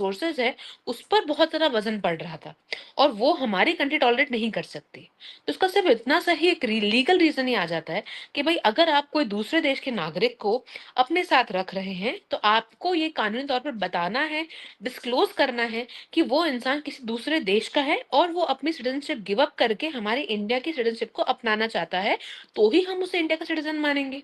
Sources है, उस पर बहुत ज़्यादा वज़न पड़ रहा था और वो हमारी कंट्री टॉलरेट नहीं कर सकती। तो उसका सिर्फ़ इतना सा ही एक लीगल रीज़न ही आ जाता है कि भई अगर आप कोई दूसरे देश के नागरिक को अपने साथ रख रहे हैं, तो आपको ये कानूनी तौर पर बताना है, डिस्क्लोज़ करना है कि वो इंसान किसी दूसरे देश का है और वो अपनी सिटिज़नशिप गिव अप करके हमारे इंडिया की सिटिज़नशिप को अपनाना चाहता है, तो ही हम उसे इंडिया का सिटिज़न मानेंगे।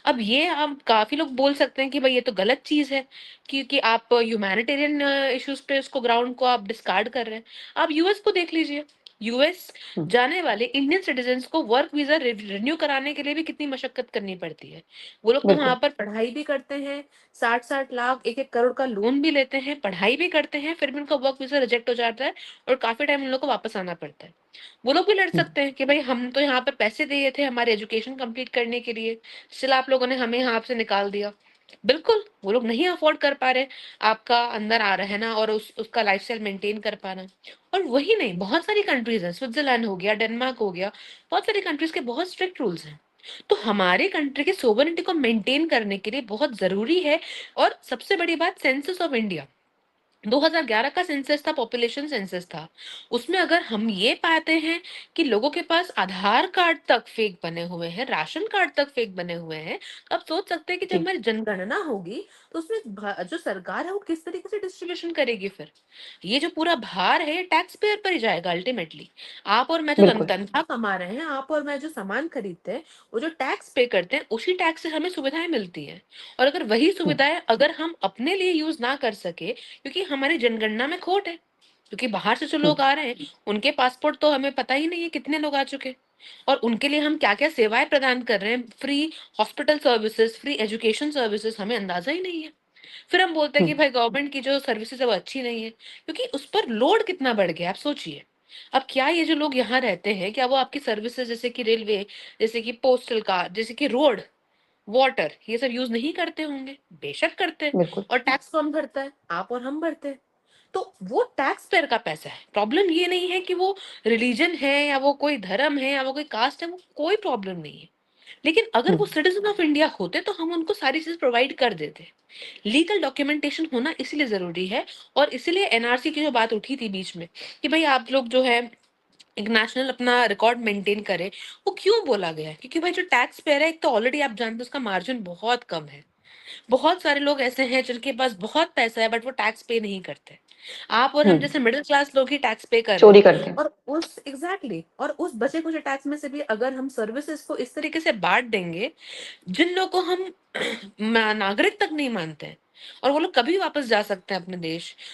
अब ये आप काफ़ी लोग बोल सकते हैं कि भई ये तो गलत चीज़ है, क्योंकि आप ह्यूमैनिटेरियन इश्यूज़ पे उसको ग्राउंड को आप डिस्कार्ड कर रहे हैं। आप यूएस को देख लीजिए, यूएस हुँ, जाने वाले इंडियन सिटिज़न्स को वर्क वीज़ा रिन्यू कराने के लिए भी कितनी मशक्कत करनी पड़ती है। वो लोग तो वहाँ बिल्कुल। पर पढ़ाई भी करते हैं, 60-60 लाख, 1-1 करोड़ का लोन भी लेते हैं, पढ़ाई भी करते हैं, फिर भी उनका वर्क वीज़ा रिजेक्ट हो जाता है और काफ़ी टाइम उन लोग को वापस आना पड़ता है। वो लोग भी लड़ हुँ, सकते हैं कि भई हम तो यहाँ पे पैसे दिए थे हमारे एजुकेशन कंप्लीट करने के लिए, स्टिल आप लोगों ने हमें यहाँ से निकाल दिया। बिल्कुल, वो लोग नहीं अफ़ोर्ड कर पा रहे, आपका अंदर रहना और उसका लाइफ़स्टाइल मेंटेन कर पाना। और वही नहीं, बहुत सारी कंट्रीज़ हैं, स्विट्ज़रलैंड हो गया, डेनमार्क हो गया, बहुत सारी कंट्रीज़ के बहुत स्ट्रिक्ट रूल्स हैं। तो हमारी कंट्री की सोवरेनिटी को मेंटेन करने के लिए बहुत ज़रूरी है और सबसे बड़ी बात सेंसस ऑफ इंडिया 2011 का सेंसस था, पॉपुलेशन सेंसस था। उसमें अगर हम ये पाते हैं कि लोगों के पास आधार कार्ड तक फेक बने हुए हैं, राशन कार्ड तक फेक बने हुए हैं, तो आप सोच सकते हैं कि जब जी, हमारी जनगणना होगी, तो उसमें जो सरकार है वो किस तरीके से डिस्ट्रीब्यूशन करेगी फिर? ये जो पूरा भार है ये टैक्स पेयर पर ही जाएगा अल्टीमेटली। आप और मैं जो बिल्कुल। तनख्वाह कमा रहे हैं, आप और मैं जो सामान खरीदते हैं, वो जो टैक्स पे करते हैं, उसी टैक्स से हमें सुविधाएँ मिलती हैं। और अगर वही हुँ, सुविधाएँ अगर हम अपने लिए यूज़ ना कर सके, क्योंकि हमारी जनगणना में खोट है। क्योंकि बाहर से जो हुँ, लोग आ रहे हैं, उनके पासपोर्ट तो हमें पता ही नहीं है कितने लोग आ चुके हैं और उनके लिए हम क्या-क्या सेवाएँ प्रदान कर रहे हैं, free hospital services, free education services हमें अंदाज़ा ही नहीं है। फिर हम बोलते हैं हुँ, कि भाई गवर्नमेंट की जो सर्विसेज़ है वो अच्छी नहीं है, क्योंकि उस पर लोड कितना बढ़ गया है आप सोचिए। अब क्या ये जो लोग यहाँ रहते हैं, क्या वो आपकी सर्विसेज़ जैसे कि रेलवे, जैसे कि पोस्टल का, जैसे कि रोड, वाटर ये सब यूज़ नहीं करते होंगे? बेशक करते हैं बिल्कुल। और टैक्स कौन भरता है? आप और हम भरते हैं। तो वो टैक्स पेयर का पैसा है। प्रॉब्लम ये नहीं है कि वो रिलीजन है या वो कोई धर्म है या वो कोई कास्ट है, वो कोई प्रॉब्लम नहीं है। लेकिन अगर हुँ, वो सिटीज़न ऑफ इंडिया होते तो हम उनको सारी चीज़ प्रोवाइड कर देते। लीगल डॉक्यूमेंटेशन होना इसीलिए ज़रूरी है और इसीलिए एनआरसी की जो बात उठी थी बीच में कि भई आप लोग जो है एक नेशनल अपना रिकॉर्ड मेंटेन करें, वो क्यों बोला गया है? क्योंकि भाई जो टैक्स पेयर है एक तो ऑलरेडी आप जानते हो उसका मार्जिन बहुत कम है। बहुत सारे लोग ऐसे हैं जिनके पास बहुत पैसा है बट वो टैक्स पे नहीं करते। आप और हुँ, हम जैसे मिडल क्लास लोग ही टैक्स पे कर रहे चोरी हैं करते हैं। और उस और उस बचे खुचे टैक्स में से भी अगर हम सर्विसेज को इस तरीके से बाँट देंगे, जिन लोगों को हम नागरिक तक नहीं मानते हैं और वो लोग कभी वापस जा सकते हैं अपने देश,